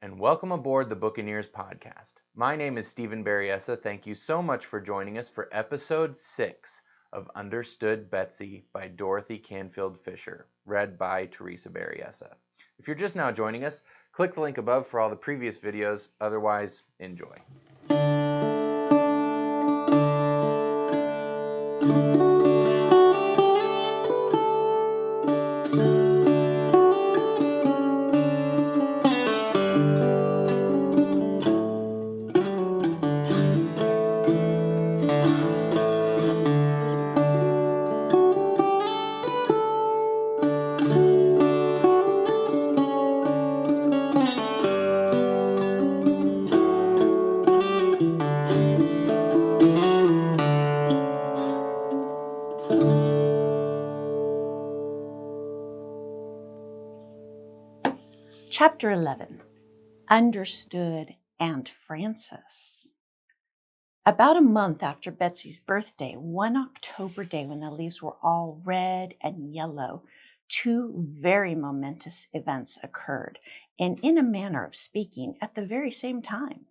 and welcome aboard the Buccaneers podcast. My name is Stephen Berryessa. Thank you so much for joining us for episode 6 of Understood Betsy by Dorothy Canfield Fisher, read by Teresa Berryessa. If you're just now joining us, click the link above for all the previous videos. Otherwise, enjoy. Chapter 11, Understood Aunt Frances. About a month after Betsy's birthday, one October day when the leaves were all red and yellow, two very momentous events occurred, and in a manner of speaking, at the very same time.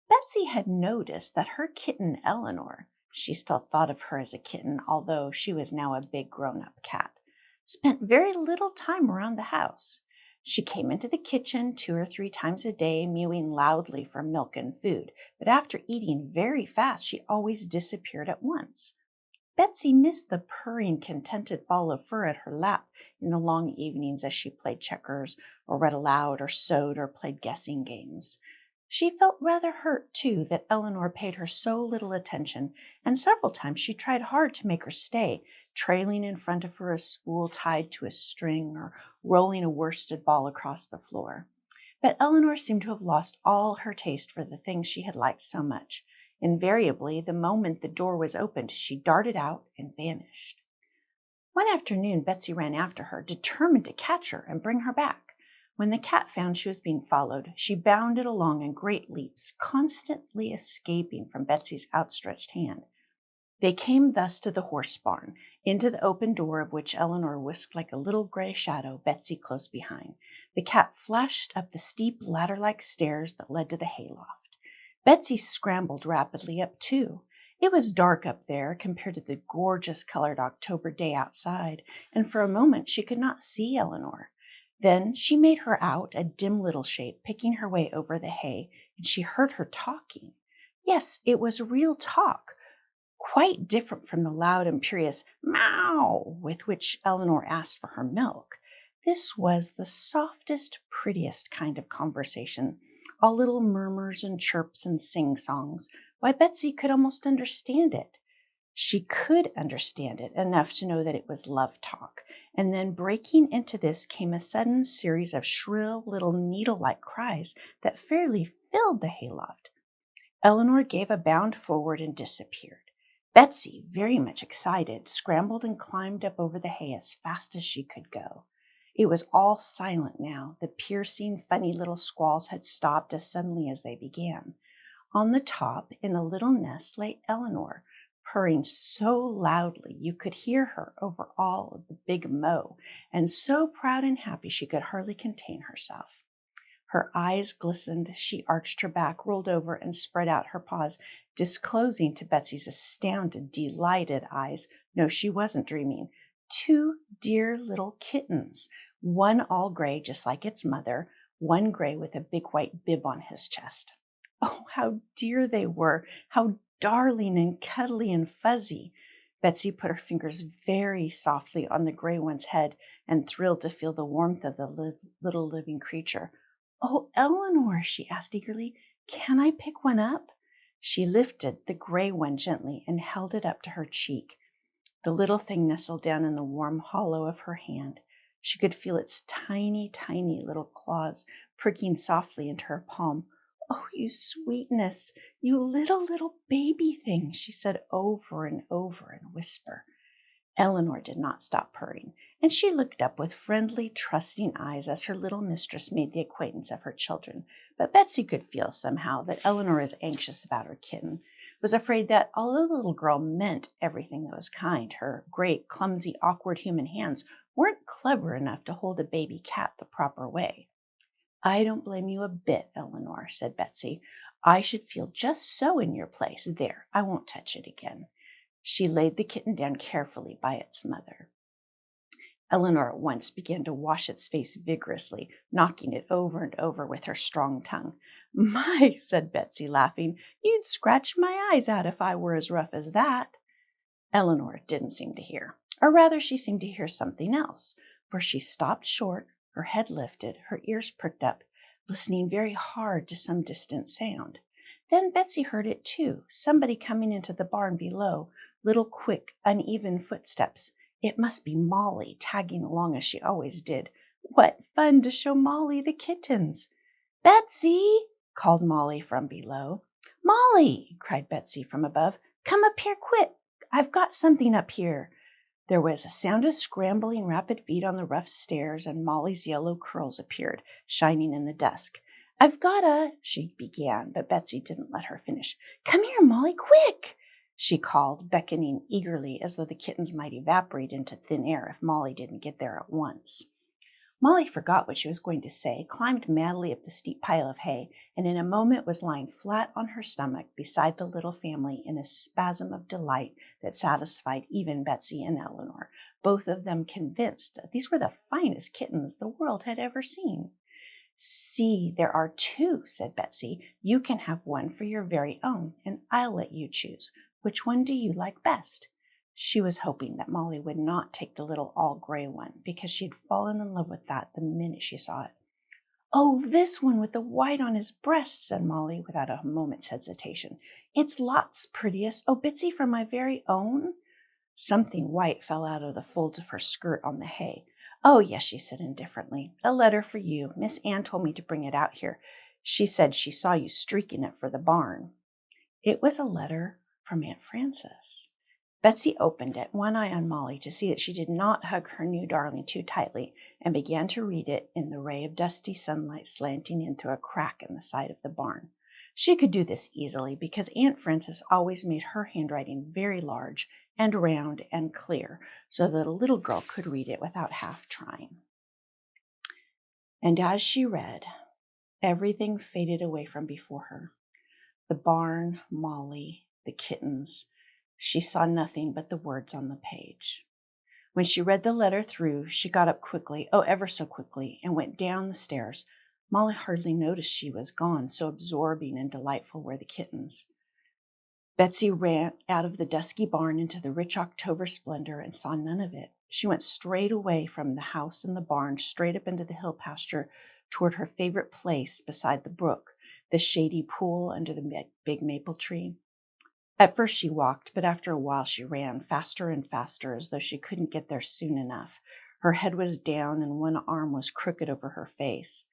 Betsy had noticed that her kitten Eleanor, she still thought of her as a kitten, although she was now a big grown-up cat, spent very little time around the house. She came into the kitchen 2 or 3 times a day, mewing loudly for milk and food, but after eating very fast, she always disappeared at once. Betsy missed the purring, contented ball of fur at her lap in the long evenings as she played checkers, or read aloud, or sewed, or played guessing games. She felt rather hurt, too, that Eleanor paid her so little attention, and several times she tried hard to make her stay, trailing in front of her a spool tied to a string or rolling a worsted ball across the floor. But Eleanor seemed to have lost all her taste for the things she had liked so much. Invariably, the moment the door was opened, she darted out and vanished. One afternoon, Betsy ran after her, determined to catch her and bring her back. When the cat found she was being followed, she bounded along in great leaps, constantly escaping from Betsy's outstretched hand. They came thus to the horse barn, into the open door of which Eleanor whisked like a little gray shadow, Betsy close behind. The cat flashed up the steep ladder-like stairs that led to the hayloft. Betsy scrambled rapidly up, too. It was dark up there compared to the gorgeous colored October day outside, and for a moment she could not see Eleanor. Then she made her out, a dim little shape, picking her way over the hay, and she heard her talking. Yes, it was real talk, quite different from the loud, imperious meow with which Eleanor asked for her milk. This was the softest, prettiest kind of conversation, all little murmurs and chirps and sing-songs. Why, Betsy could almost understand it. She could understand it enough to know that it was love talk, and then breaking into this came a sudden series of shrill little needle-like cries that fairly filled the hayloft. Eleanor gave a bound forward and disappeared. Betsy, very much excited, scrambled and climbed up over the hay as fast as she could go. It was all silent now. The piercing, funny little squalls had stopped as suddenly as they began. On the top, in a little nest, lay Eleanor, purring so loudly you could hear her over all of the big mow, and so proud and happy she could hardly contain herself. Her eyes glistened. She arched her back, rolled over, and spread out her paws, disclosing to Betsy's astounded, delighted eyes, no, she wasn't dreaming, 2 dear little kittens, one all gray just like its mother, one gray with a big white bib on his chest. Oh, how dear they were, how darling and cuddly and fuzzy. Betsy put her fingers very softly on the gray one's head and thrilled to feel the warmth of the little living creature. Oh, Eleanor, she asked eagerly, can I pick one up? She lifted the gray one gently and held it up to her cheek. The little thing nestled down in the warm hollow of her hand. She could feel its tiny, tiny little claws pricking softly into her palm. Oh, you sweetness, you little baby thing, she said over and over in a whisper. Eleanor did not stop purring, and she looked up with friendly, trusting eyes as her little mistress made the acquaintance of her children. But Betsy could feel somehow that Eleanor was anxious about her kitten, was afraid that, although the little girl meant everything that was kind, her great, clumsy, awkward human hands weren't clever enough to hold a baby cat the proper way. I don't blame you a bit, Eleanor, said Betsy. I should feel just so in your place. There, I won't touch it again. She laid the kitten down carefully by its mother. Eleanor at once began to wash its face vigorously, knocking it over and over with her strong tongue. My, said Betsy, laughing, you'd scratch my eyes out if I were as rough as that. Eleanor didn't seem to hear, or rather she seemed to hear something else, for she stopped short, her head lifted, her ears pricked up, listening very hard to some distant sound. Then Betsy heard it too, somebody coming into the barn below, little quick, uneven footsteps. It must be Molly, tagging along as she always did. What fun to show Molly the kittens! Betsy, called Molly from below. Molly, cried Betsy from above, come up here quick. I've got something up here. There was a sound of scrambling rapid feet on the rough stairs, and Molly's yellow curls appeared, shining in the dusk. I've got she began, but Betsy didn't let her finish. Come here, Molly, quick, she called, beckoning eagerly as though the kittens might evaporate into thin air if Molly didn't get there at once. Molly forgot what she was going to say, climbed madly up the steep pile of hay, and in a moment was lying flat on her stomach beside the little family in a spasm of delight that satisfied even Betsy and Eleanor, both of them convinced that these were the finest kittens the world had ever seen. See, there are two, said Betsy. You can have one for your very own, and I'll let you choose. Which one do you like best? She was hoping that Molly would not take the little all-gray one, because she had fallen in love with that the minute she saw it. Oh, this one with the white on his breast, said Molly without a moment's hesitation. It's lots prettiest. Oh, Betsy, for my very own? Something white fell out of the folds of her skirt on the hay. Oh, yes, she said indifferently. A letter for you. Miss Anne told me to bring it out here. She said she saw you streaking it for the barn. It was a letter from Aunt Frances. Betsy opened it, one eye on Molly, to see that she did not hug her new darling too tightly, and began to read it in the ray of dusty sunlight slanting in through a crack in the side of the barn. She could do this easily because Aunt Frances always made her handwriting very large and round and clear, so that a little girl could read it without half trying. And as she read, everything faded away from before her. The barn, Molly, the kittens. She saw nothing but the words on the page. When she read the letter through, she got up quickly, oh, ever so quickly, and went down the stairs. Molly hardly noticed she was gone, so absorbing and delightful were the kittens. Betsy ran out of the dusky barn into the rich October splendor and saw none of it. She went straight away from the house and the barn, straight up into the hill pasture toward her favorite place beside the brook, the shady pool under the big maple tree. At first she walked, but after a while she ran, faster and faster, as though she couldn't get there soon enough. Her head was down and one arm was crooked over her face.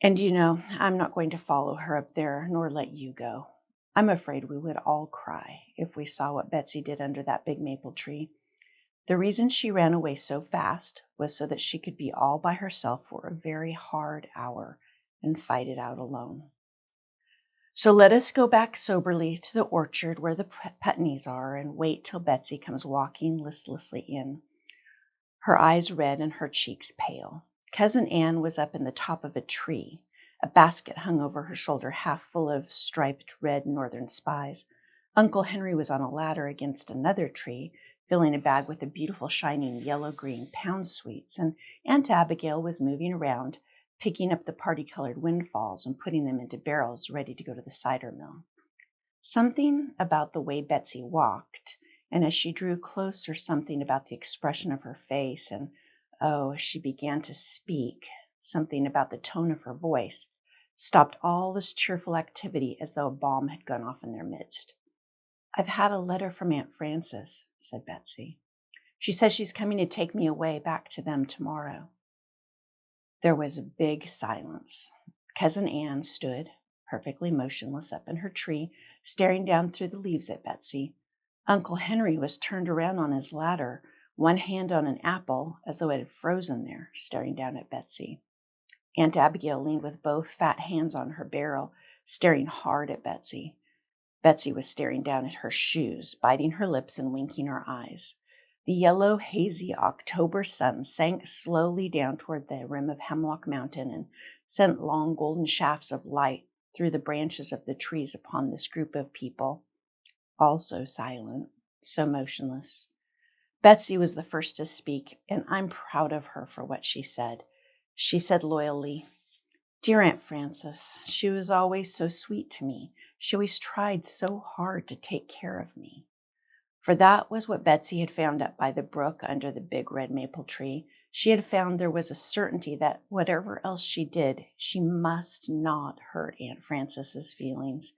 And I'm not going to follow her up there, nor let you go. I'm afraid we would all cry if we saw what Betsy did under that big maple tree. The reason she ran away so fast was so that she could be all by herself for a very hard hour and fight it out alone. So let us go back soberly to the orchard where the Putneys are and wait till Betsy comes walking listlessly in, her eyes red and her cheeks pale. Cousin Anne was up in the top of a tree. A basket hung over her shoulder, half full of striped red northern spies. Uncle Henry was on a ladder against another tree, filling a bag with the beautiful shining yellow-green pound sweets, and Aunt Abigail was moving around, picking up the party-colored windfalls and putting them into barrels ready to go to the cider mill. Something about the way Betsy walked, and as she drew closer, something about the expression of her face, and, as she began to speak, something about the tone of her voice, stopped all this cheerful activity as though a bomb had gone off in their midst. I've had a letter from Aunt Frances, said Betsy. She says she's coming to take me away back to them tomorrow. There was a big silence. Cousin Anne stood, perfectly motionless up in her tree, staring down through the leaves at Betsy. Uncle Henry was turned around on his ladder, one hand on an apple, as though it had frozen there, staring down at Betsy. Aunt Abigail leaned with both fat hands on her barrel, staring hard at Betsy. Betsy was staring down at her shoes, biting her lips and winking her eyes. The yellow, hazy October sun sank slowly down toward the rim of Hemlock Mountain, and sent long golden shafts of light through the branches of the trees upon this group of people, all so silent, so motionless. Betsy was the first to speak, and I'm proud of her for what she said. She said loyally, "Dear Aunt Frances, she was always so sweet to me. She always tried so hard to take care of me." For that was what Betsy had found up by the brook under the big red maple tree. She had found there was a certainty that whatever else she did, she must not hurt Aunt Frances's feelings.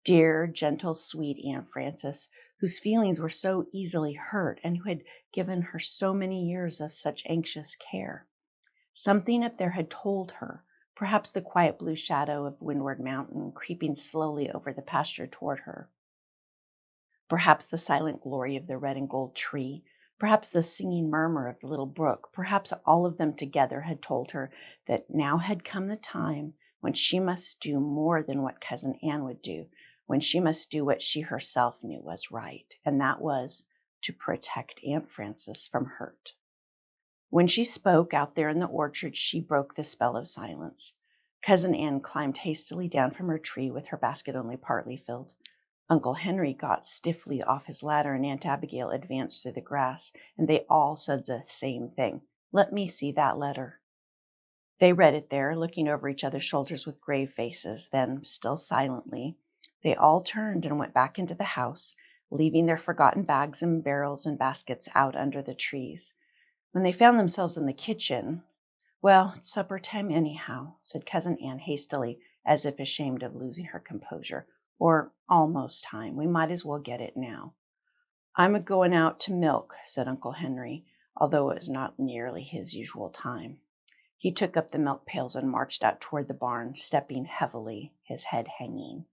Dear, gentle, sweet Aunt Frances, whose feelings were so easily hurt and who had given her so many years of such anxious care. Something up there had told her, perhaps the quiet blue shadow of Windward Mountain creeping slowly over the pasture toward her. Perhaps the silent glory of the red and gold tree, perhaps the singing murmur of the little brook, perhaps all of them together had told her that now had come the time when she must do more than what Cousin Ann would do, when she must do what she herself knew was right, and that was to protect Aunt Frances from hurt. When she spoke out there in the orchard, she broke the spell of silence. Cousin Ann climbed hastily down from her tree with her basket only partly filled. Uncle Henry got stiffly off his ladder, and Aunt Abigail advanced through the grass, and they all said the same thing. "Let me see that letter." They read it there, looking over each other's shoulders with grave faces. Then, still silently, they all turned and went back into the house, leaving their forgotten bags and barrels and baskets out under the trees. When they found themselves in the kitchen, "Well, it's supper time anyhow," said Cousin Ann hastily, as if ashamed of losing her composure. "Or almost time. We might as well get it now." "I'm a-going out to milk," said Uncle Henry, although it was not nearly his usual time. He took up the milk pails and marched out toward the barn, stepping heavily, his head hanging.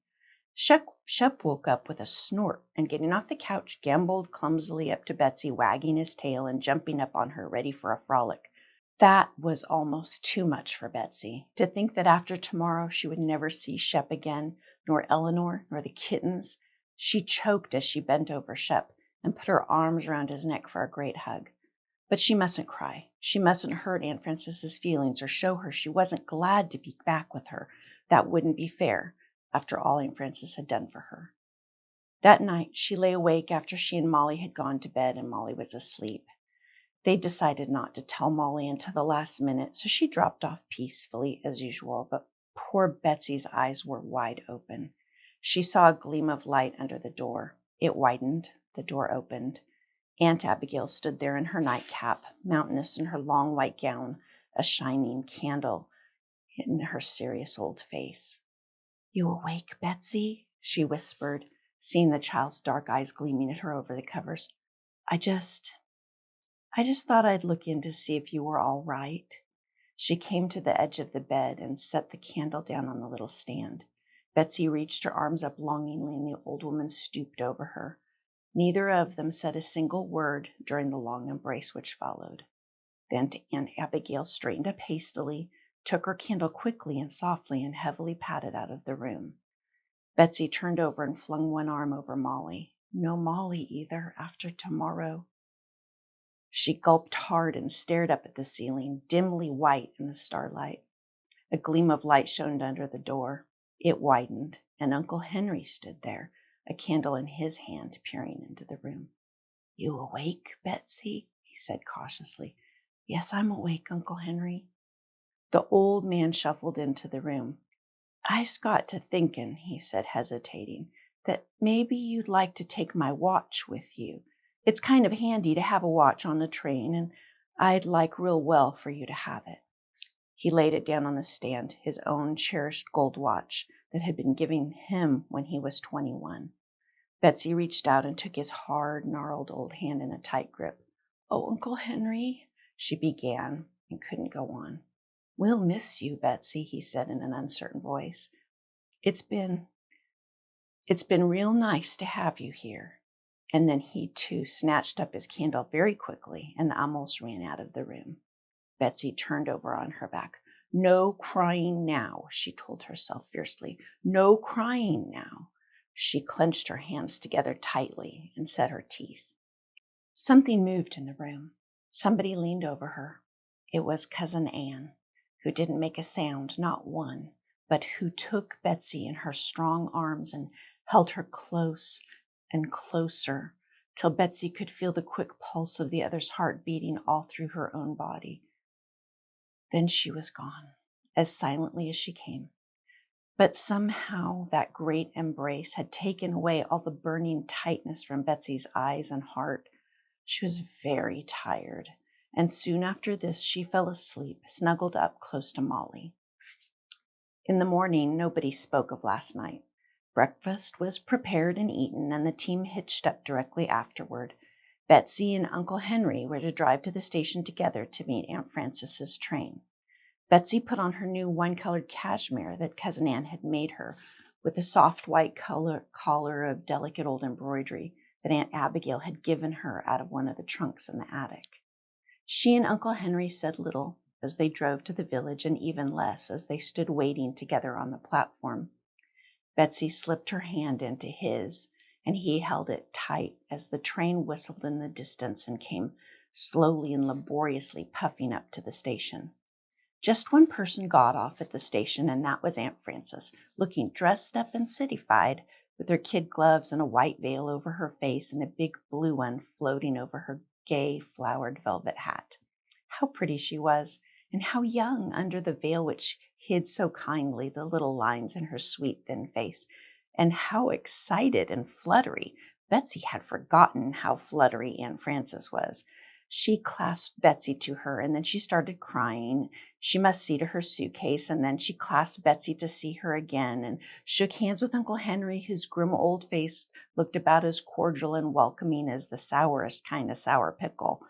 Shep woke up with a snort, and getting off the couch, gamboled clumsily up to Betsy, wagging his tail and jumping up on her, ready for a frolic. That was almost too much for Betsy. To think that after tomorrow she would never see Shep again, nor Eleanor, nor the kittens. She choked as she bent over Shep and put her arms around his neck for a great hug. But she mustn't cry. She mustn't hurt Aunt Frances's feelings or show her she wasn't glad to be back with her. That wouldn't be fair, after all Aunt Frances had done for her. That night she lay awake after she and Molly had gone to bed, and Molly was asleep. They decided not to tell Molly until the last minute, so she dropped off peacefully as usual, but poor Betsy's eyes were wide open. She saw a gleam of light under the door. It widened. The door opened. Aunt Abigail stood there in her nightcap, mountainous in her long white gown, a shining candle in her serious old face. "You awake, Betsy?" she whispered, seeing the child's dark eyes gleaming at her over the covers. I just thought I'd look in to see if you were all right." She came to the edge of the bed and set the candle down on the little stand. Betsy reached her arms up longingly, and the old woman stooped over her. Neither of them said a single word during the long embrace which followed. Then Aunt Abigail straightened up hastily, took her candle quickly and softly, and heavily padded out of the room. Betsy turned over and flung one arm over Molly. No Molly either after tomorrow. She gulped hard and stared up at the ceiling, dimly white in the starlight. A gleam of light shone under the door. It widened, and Uncle Henry stood there, a candle in his hand, peering into the room. "You awake, Betsy?" he said cautiously. "Yes, I'm awake, Uncle Henry." The old man shuffled into the room. "I's got to thinking," he said, hesitating, "that maybe you'd like to take my watch with you. It's kind of handy to have a watch on the train, and I'd like real well for you to have it." He laid it down on the stand, his own cherished gold watch that had been given him when he was 21. Betsy reached out and took his hard, gnarled old hand in a tight grip. "Oh, Uncle Henry," she began, and couldn't go on. "We'll miss you, Betsy," he said in an uncertain voice. It's been real nice to have you here." And then he, too, snatched up his candle very quickly and almost ran out of the room. Betsy turned over on her back. "No crying now," she told herself fiercely. "No crying now." She clenched her hands together tightly and set her teeth. Something moved in the room. Somebody leaned over her. It was Cousin Ann, who didn't make a sound, not one, but who took Betsy in her strong arms and held her close and closer till Betsy could feel the quick pulse of the other's heart beating all through her own body. Then she was gone, as silently as she came. But somehow that great embrace had taken away all the burning tightness from Betsy's eyes and heart. She was very tired, and soon after this she fell asleep, snuggled up close to Molly. In the morning, nobody spoke of last night. Breakfast was prepared and eaten, and the team hitched up directly afterward. Betsy and Uncle Henry were to drive to the station together to meet Aunt Frances's train. Betsy put on her new wine-colored cashmere that Cousin Ann had made her, with a soft white collar of delicate old embroidery that Aunt Abigail had given her out of one of the trunks in the attic. She and Uncle Henry said little as they drove to the village, and even less as they stood waiting together on the platform. Betsy slipped her hand into his, and he held it tight as the train whistled in the distance and came slowly and laboriously puffing up to the station. Just one person got off at the station, and that was Aunt Frances, looking dressed up and cityfied, with her kid gloves and a white veil over her face and a big blue one floating over her gay flowered velvet hat. How pretty she was, and how young under the veil which hid so kindly the little lines in her sweet thin face, and how excited and fluttery. Betsy had forgotten how fluttery Aunt Frances was. She clasped Betsy to her, and then she started crying. She must see to her suitcase, and then she clasped Betsy to see her again, and shook hands with Uncle Henry, whose grim old face looked about as cordial and welcoming as the sourest kind of sour pickle.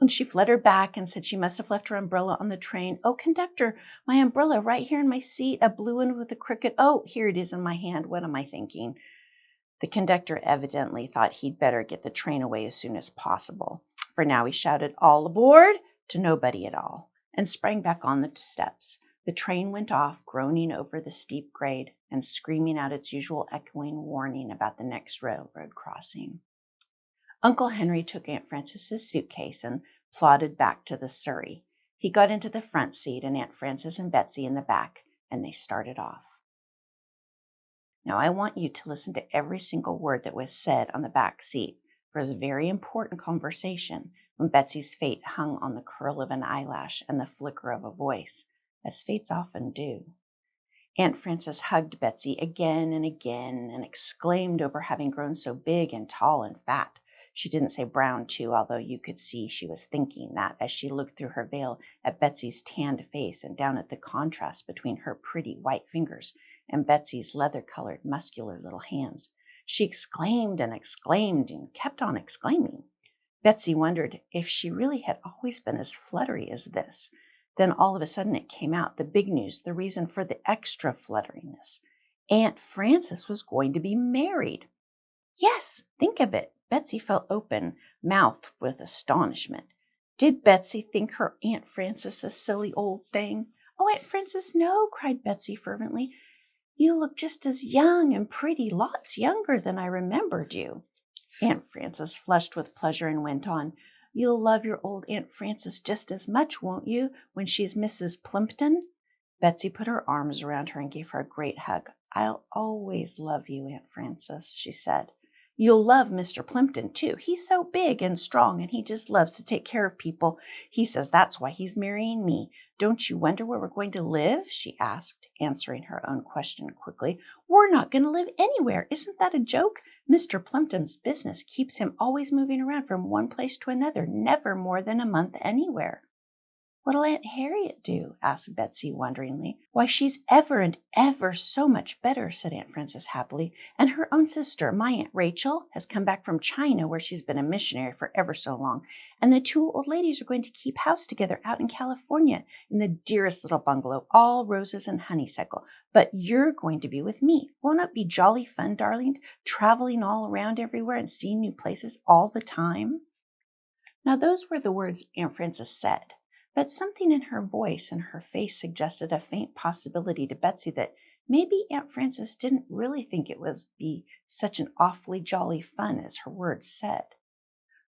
And she fluttered back and said she must have left her umbrella on the train. "Oh, conductor, my umbrella right here in my seat, a blue one with a crooked, oh, here it is in my hand. What am I thinking?" The conductor evidently thought he'd better get the train away as soon as possible, for now he shouted, "All aboard!" to nobody at all, and sprang back on the steps. The train went off, groaning over the steep grade and screaming out its usual echoing warning about the next railroad crossing. Uncle Henry took Aunt Frances's suitcase and plodded back to the surrey. He got into the front seat and Aunt Frances and Betsy in the back, and they started off. Now I want you to listen to every single word that was said on the back seat, for it was a very important conversation when Betsy's fate hung on the curl of an eyelash and the flicker of a voice, as fates often do. Aunt Frances hugged Betsy again and again and exclaimed over having grown so big and tall and fat. She didn't say brown, too, although you could see she was thinking that as she looked through her veil at Betsy's tanned face and down at the contrast between her pretty white fingers and Betsy's leather-colored, muscular little hands. She exclaimed and kept on exclaiming. Betsy wondered if she really had always been as fluttery as this. Then all of a sudden it came out, the big news, the reason for the extra flutteriness. Aunt Frances was going to be married. Yes, think of it. Betsy felt open-mouthed with astonishment. Did Betsy think her Aunt Frances a silly old thing? "Oh, Aunt Frances, no," cried Betsy fervently. "You look just as young and pretty, lots younger than I remembered you." Aunt Frances flushed with pleasure and went on, "You'll love your old Aunt Frances just as much, won't you, when she's Mrs. Plimpton?" Betsy put her arms around her and gave her a great hug. "I'll always love you, Aunt Frances," she said. "You'll love Mr. Plimpton, too. He's so big and strong, and he just loves to take care of people. He says that's why he's marrying me. Don't you wonder where we're going to live?" she asked, answering her own question quickly. "We're not going to live anywhere. Isn't that a joke? Mr. Plimpton's business keeps him always moving around from one place to another, never more than a month anywhere." "What'll Aunt Harriet do?" asked Betsy wonderingly. "Why, she's ever and ever so much better," said Aunt Frances happily. "And her own sister, my Aunt Rachel, has come back from China, where she's been a missionary for ever so long. And the two old ladies are going to keep house together out in California in the dearest little bungalow, all roses and honeysuckle. But you're going to be with me. Won't it be jolly fun, darling, traveling all around everywhere and seeing new places all the time?" Now those were the words Aunt Frances said. But something in her voice and her face suggested a faint possibility to Betsy that maybe Aunt Frances didn't really think it was be such an awfully jolly fun as her words said.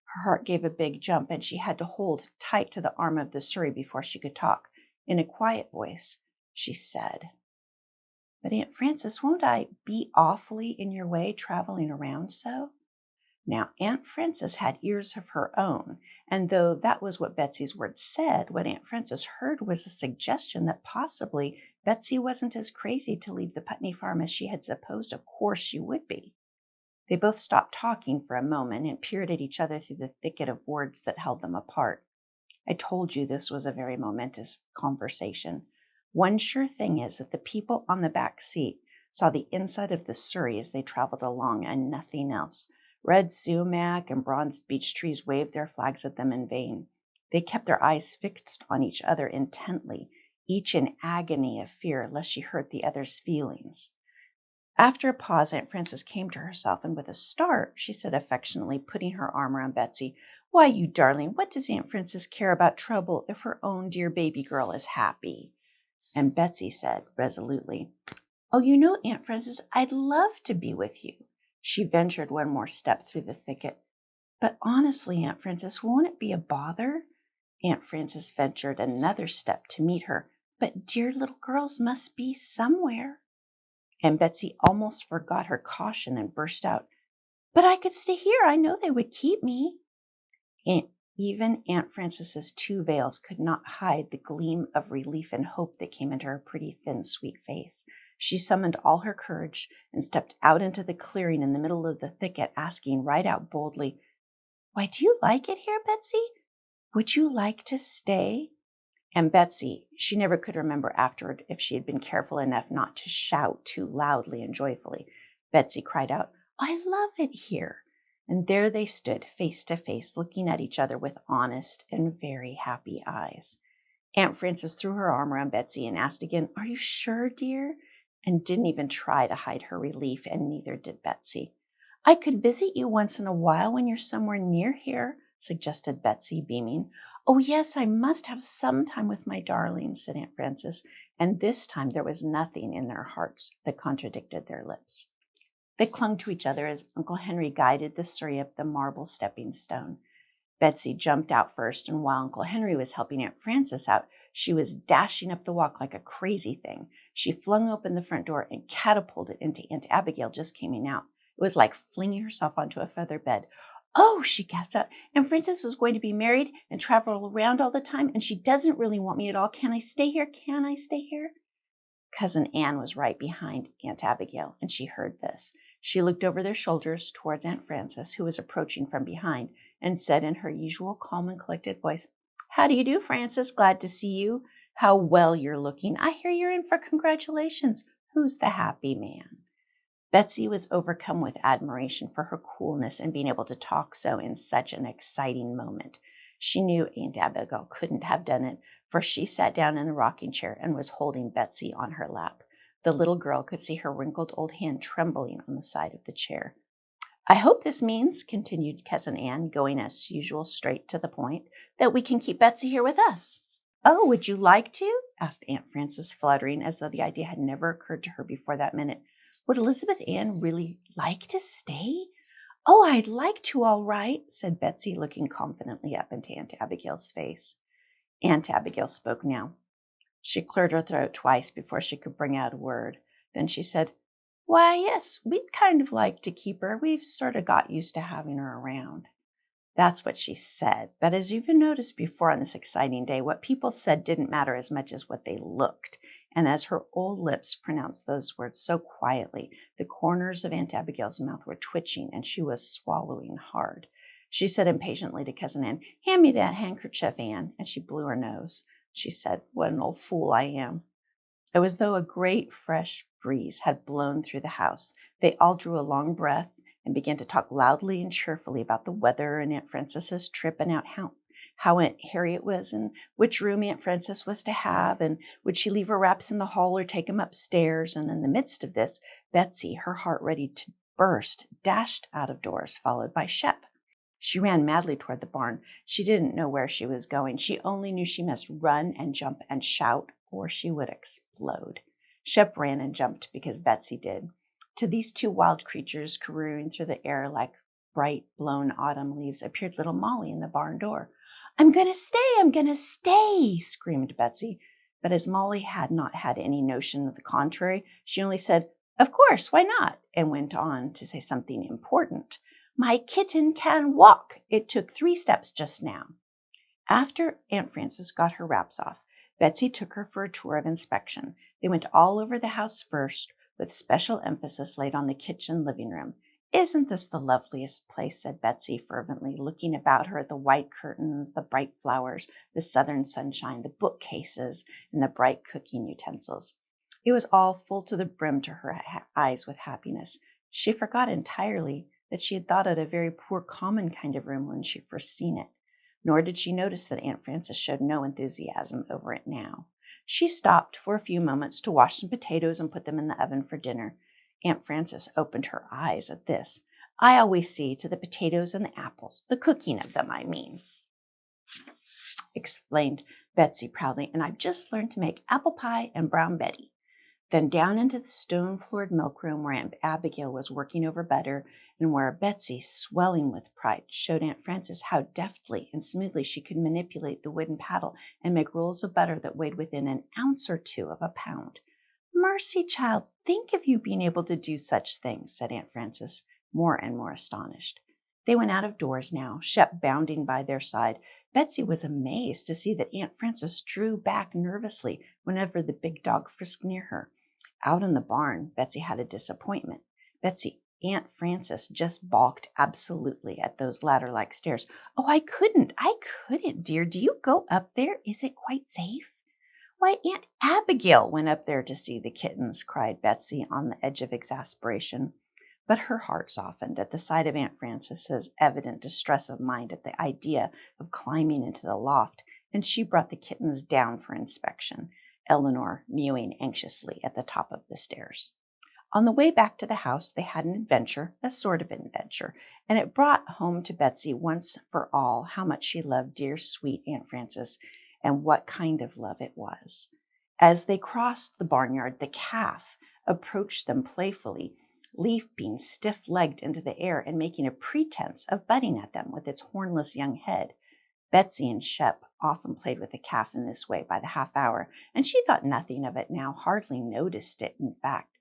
Her heart gave a big jump, and she had to hold tight to the arm of the surrey before she could talk. In a quiet voice, she said, "But Aunt Frances, won't I be awfully in your way traveling around so?" Now, Aunt Frances had ears of her own, and though that was what Betsy's words said, what Aunt Frances heard was a suggestion that possibly Betsy wasn't as crazy to leave the Putney farm as she had supposed. Of course she would be. They both stopped talking for a moment and peered at each other through the thicket of words that held them apart. I told you this was a very momentous conversation. One sure thing is that the people on the back seat saw the inside of the surrey as they traveled along, and nothing else. Red sumac and bronzed beech trees waved their flags at them in vain. They kept their eyes fixed on each other intently, each in agony of fear lest she hurt the other's feelings. After a pause, Aunt Frances came to herself, and with a start, she said affectionately, putting her arm around Betsy, "Why, you darling, what does Aunt Frances care about trouble if her own dear baby girl is happy?" And Betsy said resolutely, "Oh, you know, Aunt Frances, I'd love to be with you." She ventured one more step through the thicket. "But honestly, Aunt Frances, won't it be a bother?" Aunt Frances ventured another step to meet her. "But dear little girls must be somewhere." And Betsy almost forgot her caution and burst out, "But I could stay here. I know they would keep me." Even Aunt Frances's two veils could not hide the gleam of relief and hope that came into her pretty, thin, sweet face. She summoned all her courage and stepped out into the clearing in the middle of the thicket, asking right out boldly, "Why, do you like it here, Betsy? Would you like to stay?" And Betsy, she never could remember afterward if she had been careful enough not to shout too loudly and joyfully. Betsy cried out, "I love it here." And there they stood, face to face, looking at each other with honest and very happy eyes. Aunt Frances threw her arm around Betsy and asked again, "Are you sure, dear?" And didn't even try to hide her relief, and neither did Betsy. "I could visit you once in a while when you're somewhere near here," suggested Betsy, beaming. "Oh, yes, I must have some time with my darling," said Aunt Frances, and this time there was nothing in their hearts that contradicted their lips. They clung to each other as Uncle Henry guided the surrey up the marble stepping stone. Betsy jumped out first, and while Uncle Henry was helping Aunt Frances out, she was dashing up the walk like a crazy thing. She flung open the front door and catapulted into Aunt Abigail just coming out. It was like flinging herself onto a feather bed. "Oh," she gasped out, "Aunt Frances is going to be married and travel around all the time, and she doesn't really want me at all. Can I stay here? Can I stay here?" Cousin Ann was right behind Aunt Abigail, and she heard this. She looked over their shoulders towards Aunt Frances, who was approaching from behind, and said in her usual calm and collected voice, "How do you do, Frances? Glad to see you. How well you're looking. I hear you're in for congratulations. Who's the happy man?" Betsy was overcome with admiration for her coolness and being able to talk so in such an exciting moment. She knew Aunt Abigail couldn't have done it, for she sat down in the rocking chair and was holding Betsy on her lap. The little girl could see her wrinkled old hand trembling on the side of the chair. "I hope this means," continued Cousin Ann, going as usual straight to the point, "that we can keep Betsy here with us." "Oh, would you like to?" asked Aunt Frances, fluttering as though the idea had never occurred to her before that minute. Would Elizabeth Ann really like to stay? "Oh, I'd like to, all right," said Betsy, looking confidently up into Aunt Abigail's face. Aunt Abigail spoke now. She cleared her throat twice before she could bring out a word. Then she said, "Why, yes, we'd kind of like to keep her. We've sort of got used to having her around." That's what she said. But as you've noticed before on this exciting day, what people said didn't matter as much as what they looked. And as her old lips pronounced those words so quietly, the corners of Aunt Abigail's mouth were twitching and she was swallowing hard. She said impatiently to Cousin Ann, "Hand me that handkerchief, Ann." And she blew her nose. She said, "What an old fool I am." It was as though a great fresh breeze had blown through the house. They all drew a long breath and began to talk loudly and cheerfully about the weather and Aunt Frances's trip and how Aunt Harriet was and which room Aunt Frances was to have and would she leave her wraps in the hall or take them upstairs. And in the midst of this, Betsy, her heart ready to burst, dashed out of doors, followed by Shep. She ran madly toward the barn. She didn't know where she was going. She only knew she must run and jump and shout, or she would explode. Shep ran and jumped because Betsy did. To these two wild creatures careering through the air like bright blown autumn leaves appeared little Molly in the barn door. "I'm going to stay! I'm going to stay!" screamed Betsy. But as Molly had not had any notion of the contrary, she only said, "Of course, why not?" and went on to say something important. "My kitten can walk. It took 3 steps just now." After Aunt Frances got her wraps off, Betsy took her for a tour of inspection. They went all over the house first, with special emphasis laid on the kitchen living room. "Isn't this the loveliest place?" said Betsy fervently, looking about her at the white curtains, the bright flowers, the southern sunshine, the bookcases, and the bright cooking utensils. It was all full to the brim to her eyes with happiness. She forgot entirely that she had thought it a very poor common kind of room when she first seen it. Nor did she notice that Aunt Frances showed no enthusiasm over it now. She stopped for a few moments to wash some potatoes and put them in the oven for dinner. Aunt Frances opened her eyes at this. "I always see to the potatoes and the apples, the cooking of them, I mean," explained Betsy proudly, "and I've just learned to make apple pie and brown Betty." Then down into the stone-floored milkroom where Aunt Abigail was working over butter, and where Betsy, swelling with pride, showed Aunt Frances how deftly and smoothly she could manipulate the wooden paddle and make rolls of butter that weighed within an ounce or two of a pound. "Mercy, child, think of you being able to do such things," said Aunt Frances, more and more astonished. They went out of doors now, Shep bounding by their side. Betsy was amazed to see that Aunt Frances drew back nervously whenever the big dog frisked near her. Out in the barn, Betsy had a disappointment. Aunt Frances just balked absolutely at those ladder-like stairs. "Oh, I couldn't, dear. Do you go up there? Is it quite safe?" "Why, Aunt Abigail went up there to see the kittens," cried Betsy on the edge of exasperation. But her heart softened at the sight of Aunt Frances's evident distress of mind at the idea of climbing into the loft, and she brought the kittens down for inspection, Eleanor mewing anxiously at the top of the stairs. On the way back to the house, they had an adventure, a sort of adventure, and it brought home to Betsy once for all how much she loved dear, sweet Aunt Frances, and what kind of love it was. As they crossed the barnyard, the calf approached them playfully, leaping stiff-legged into the air and making a pretense of butting at them with its hornless young head. Betsy and Shep often played with the calf in this way by the half hour, and she thought nothing of it now, hardly noticed it, in fact.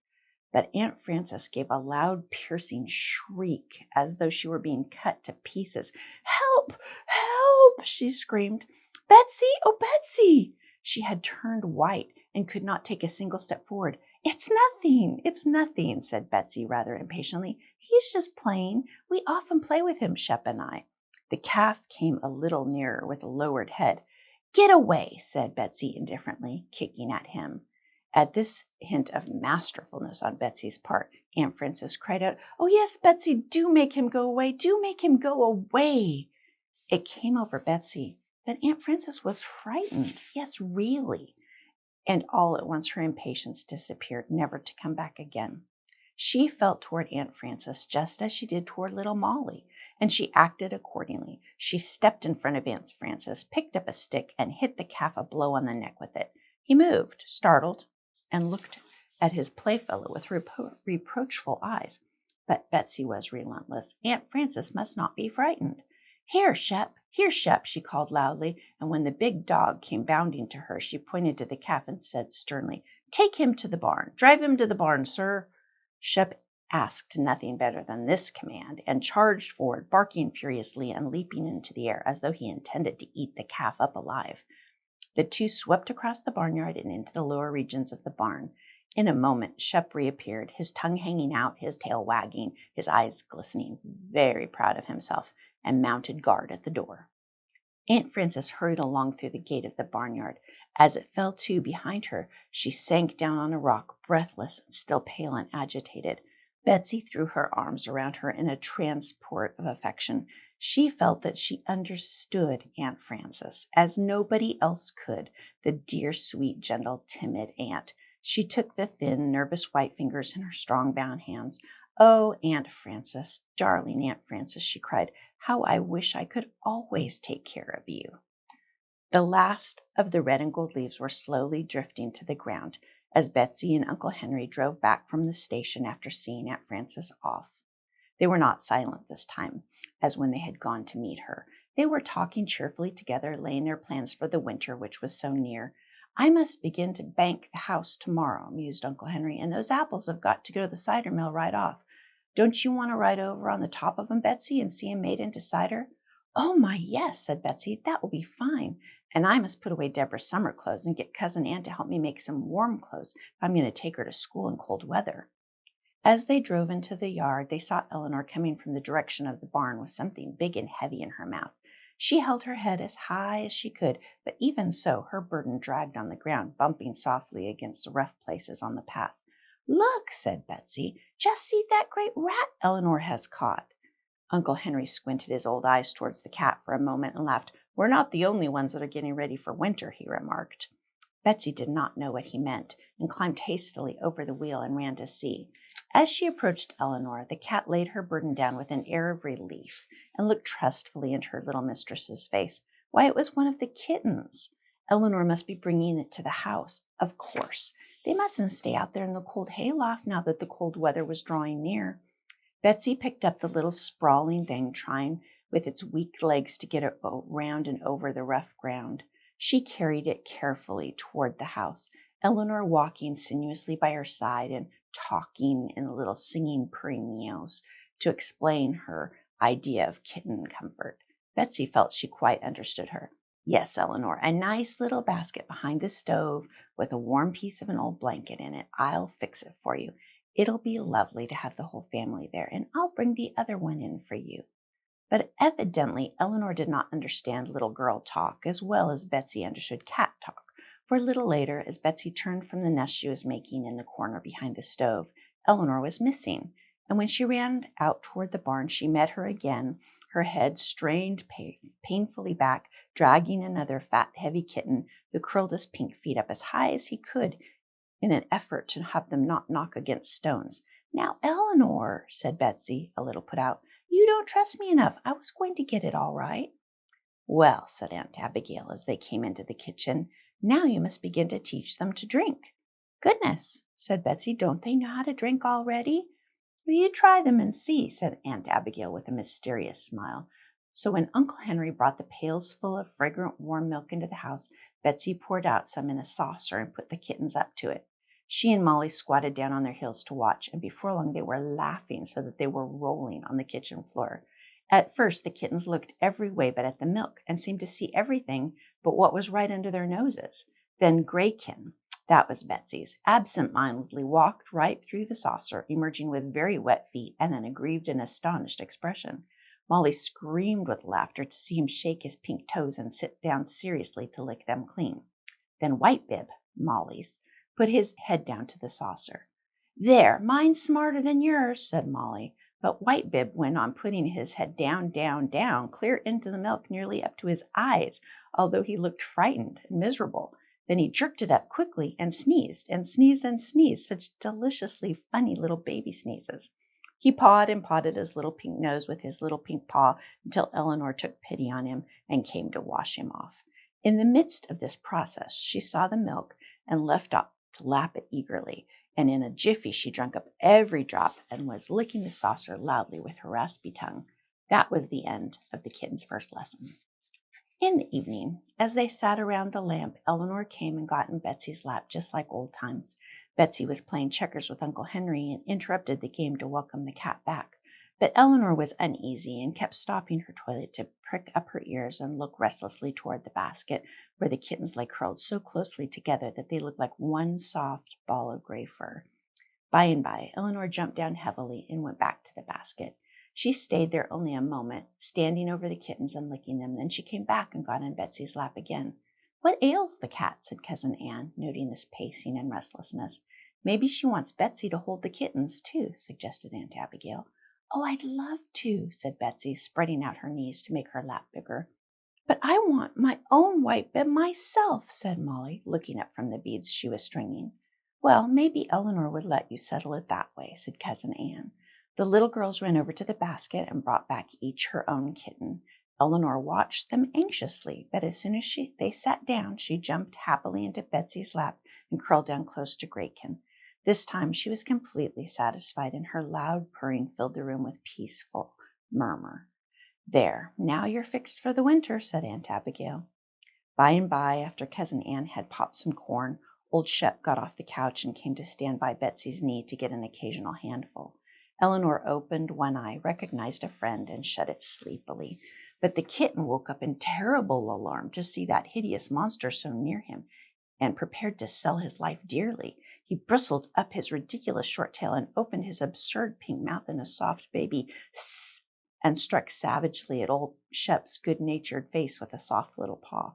But Aunt Frances gave a loud, piercing shriek as though she were being cut to pieces. "Help! Help!" she screamed. "Betsy! Oh, Betsy!" She had turned white and could not take a single step forward. It's nothing," said Betsy rather impatiently. "He's just playing. We often play with him, Shep and I." The calf came a little nearer with a lowered head. "Get away," said Betsy indifferently, kicking at him. At this hint of masterfulness on Betsy's part, Aunt Frances cried out, "Oh, yes, Betsy, do make him go away. Do make him go away." It came over Betsy that Aunt Frances was frightened. Yes, really. And all at once her impatience disappeared, never to come back again. She felt toward Aunt Frances just as she did toward little Molly, and she acted accordingly. She stepped in front of Aunt Frances, picked up a stick, and hit the calf a blow on the neck with it. He moved, startled, and looked at his playfellow with reproachful eyes. But Betsy was relentless. Aunt Frances must not be frightened. Here, Shep, she called loudly, and when the big dog came bounding to her, she pointed to the calf and said sternly, "Take him to the barn. Drive him to the barn, sir." Shep asked nothing better than this command and charged forward, barking furiously and leaping into the air as though he intended to eat the calf up alive. The two swept across the barnyard and into the lower regions of the barn. In a moment, Shep reappeared, his tongue hanging out, his tail wagging, his eyes glistening, very proud of himself, and mounted guard at the door. Aunt Frances hurried along through the gate of the barnyard. As it fell to behind her, she sank down on a rock, breathless and still pale and agitated. Betsy threw her arms around her in a transport of affection. She felt that she understood Aunt Frances as nobody else could, the dear, sweet, gentle, timid aunt. She took the thin, nervous white fingers in her strong brown hands. "Oh, Aunt Frances, darling Aunt Frances," she cried, "how I wish I could always take care of you." The last of the red and gold leaves were slowly drifting to the ground as Betsy and Uncle Henry drove back from the station after seeing Aunt Frances off. They were not silent this time, as when they had gone to meet her. They were talking cheerfully together, laying their plans for the winter which was so near. I must begin to bank the house tomorrow, mused Uncle Henry, and those apples have got to go to the cider mill right off. Don't you want to ride over on the top of 'em, Betsy, and see 'em made into cider? Oh, my, yes, said Betsy. That will be fine. And I must put away Deborah's summer clothes and get Cousin Ann to help me make some warm clothes if I'm going to take her to school in cold weather. As they drove into the yard, they saw Eleanor coming from the direction of the barn with something big and heavy in her mouth. She held her head as high as she could, but even so, her burden dragged on the ground, bumping softly against the rough places on the path. Look, said Betsy, just see that great rat Eleanor has caught. Uncle Henry squinted his old eyes towards the cat for a moment and laughed. We're not the only ones that are getting ready for winter, he remarked. Betsy did not know what he meant and climbed hastily over the wheel and ran to see. As she approached Eleanor, the cat laid her burden down with an air of relief and looked trustfully into her little mistress's face. Why, it was one of the kittens. Eleanor must be bringing it to the house. Of course. They mustn't stay out there in the cold hayloft now that the cold weather was drawing near. Betsy picked up the little sprawling thing, trying with its weak legs to get it round and over the rough ground. She carried it carefully toward the house, Eleanor walking sinuously by her side and talking in little singing purring meows to explain her idea of kitten comfort. Betsy felt she quite understood her. Yes, Eleanor, a nice little basket behind the stove with a warm piece of an old blanket in it. I'll fix it for you. It'll be lovely to have the whole family there, and I'll bring the other one in for you. But evidently Eleanor did not understand little girl talk as well as Betsy understood cat talk, for a little later, as Betsy turned from the nest she was making in the corner behind the stove, Eleanor was missing, and when she ran out toward the barn, she met her again, her head strained painfully back, dragging another fat, heavy kitten who curled his pink feet up as high as he could in an effort to have them not knock against stones. Now, Eleanor, said Betsy, a little put out, you don't trust me enough. I was going to get it all right. Well, said Aunt Abigail as they came into the kitchen, now you must begin to teach them to drink. Goodness, said Betsy, don't they know how to drink already? Will you try them and see, said Aunt Abigail with a mysterious smile. So when Uncle Henry brought the pails full of fragrant warm milk into the house, Betsy poured out some in a saucer and put the kittens up to it. She and Molly squatted down on their heels to watch, and before long they were laughing so that they were rolling on the kitchen floor. At first the kittens looked every way but at the milk, and seemed to see everything but what was right under their noses. Then Graykin, that was Betsy's, absent-mindedly walked right through the saucer, emerging with very wet feet and an aggrieved and astonished expression. Molly screamed with laughter to see him shake his pink toes and sit down seriously to lick them clean. Then Whitebib, Molly's, put his head down to the saucer. There, mine's smarter than yours, said Molly. But Whitebib went on putting his head down, down, down, clear into the milk nearly up to his eyes, although he looked frightened and miserable. Then he jerked it up quickly and sneezed and sneezed and sneezed, such deliciously funny little baby sneezes. He pawed and pawed his little pink nose with his little pink paw until Eleanor took pity on him and came to wash him off. In the midst of this process, she saw the milk and left off to lap it eagerly, and in a jiffy she drank up every drop and was licking the saucer loudly with her raspy tongue. That was the end of the kitten's first lesson. In the evening, as they sat around the lamp, Eleanor came and got in Betsy's lap just like old times. Betsy was playing checkers with Uncle Henry and interrupted the game to welcome the cat back. But Eleanor was uneasy and kept stopping her toilet to prick up her ears and look restlessly toward the basket where the kittens lay curled so closely together that they looked like one soft ball of gray fur. By and by, Eleanor jumped down heavily and went back to the basket. She stayed there only a moment, standing over the kittens and licking them. Then she came back and got in Betsy's lap again. What ails the cat? Said Cousin Ann, noting this pacing and restlessness. Maybe she wants Betsy to hold the kittens, too, suggested Aunt Abigail. Oh, I'd love to, said Betsy, spreading out her knees to make her lap bigger. But I want my own Whitebib myself, said Molly, looking up from the beads she was stringing. Well, maybe Eleanor would let you settle it that way, said Cousin Ann. The little girls ran over to the basket and brought back each her own kitten. Eleanor watched them anxiously, but as soon as they sat down, she jumped happily into Betsy's lap and curled down close to Graykin. This time she was completely satisfied, and her loud purring filled the room with peaceful murmur. There, now you're fixed for the winter, said Aunt Abigail. By and by, after Cousin Ann had popped some corn, old Shep got off the couch and came to stand by Betsy's knee to get an occasional handful. Eleanor opened one eye, recognized a friend, and shut it sleepily. But the kitten woke up in terrible alarm to see that hideous monster so near him, and prepared to sell his life dearly. He bristled up his ridiculous short tail and opened his absurd pink mouth in a soft baby "Sss," and struck savagely at old Shep's good-natured face with a soft little paw.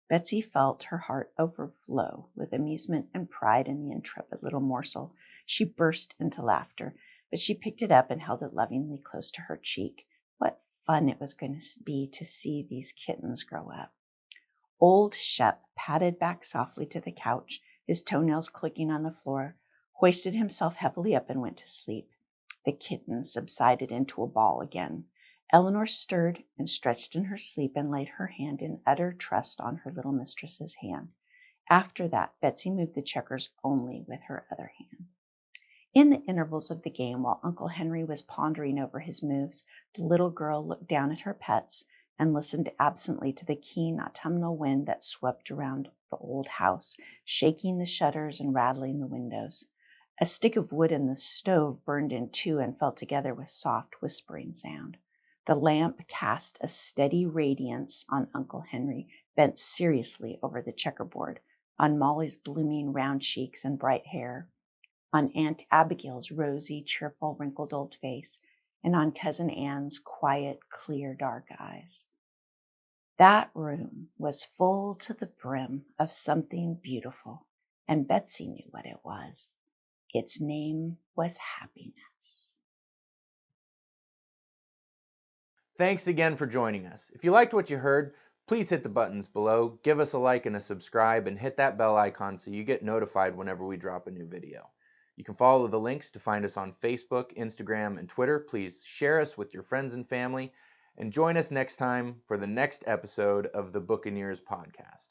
Betsy felt her heart overflow with amusement and pride in the intrepid little morsel. She burst into laughter, but she picked it up and held it lovingly close to her cheek. What fun it was going to be to see these kittens grow up. Old Shep padded back softly to the couch, his toenails clicking on the floor, hoisted himself heavily up and went to sleep. The kitten subsided into a ball again. Eleanor stirred and stretched in her sleep and laid her hand in utter trust on her little mistress's hand. After that, Betsy moved the checkers only with her other hand. In the intervals of the game, while Uncle Henry was pondering over his moves, the little girl looked down at her pets and listened absently to the keen autumnal wind that swept around the old house, shaking the shutters and rattling the windows. A stick of wood in the stove burned in two and fell together with soft whispering sound. The lamp cast a steady radiance on Uncle Henry, bent seriously over the checkerboard, on Molly's blooming round cheeks and bright hair, on Aunt Abigail's rosy, cheerful, wrinkled old face, and on Cousin Anne's quiet, clear, dark eyes. That room was full to the brim of something beautiful, and Betsy knew what it was. Its name was happiness. Thanks again for joining us. If you liked what you heard, please hit the buttons below, give us a like and a subscribe, and hit that bell icon so you get notified whenever we drop a new video. You can follow the links to find us on Facebook, Instagram, and Twitter. Please share us with your friends and family, and join us next time for the next episode of the Buccaneers podcast.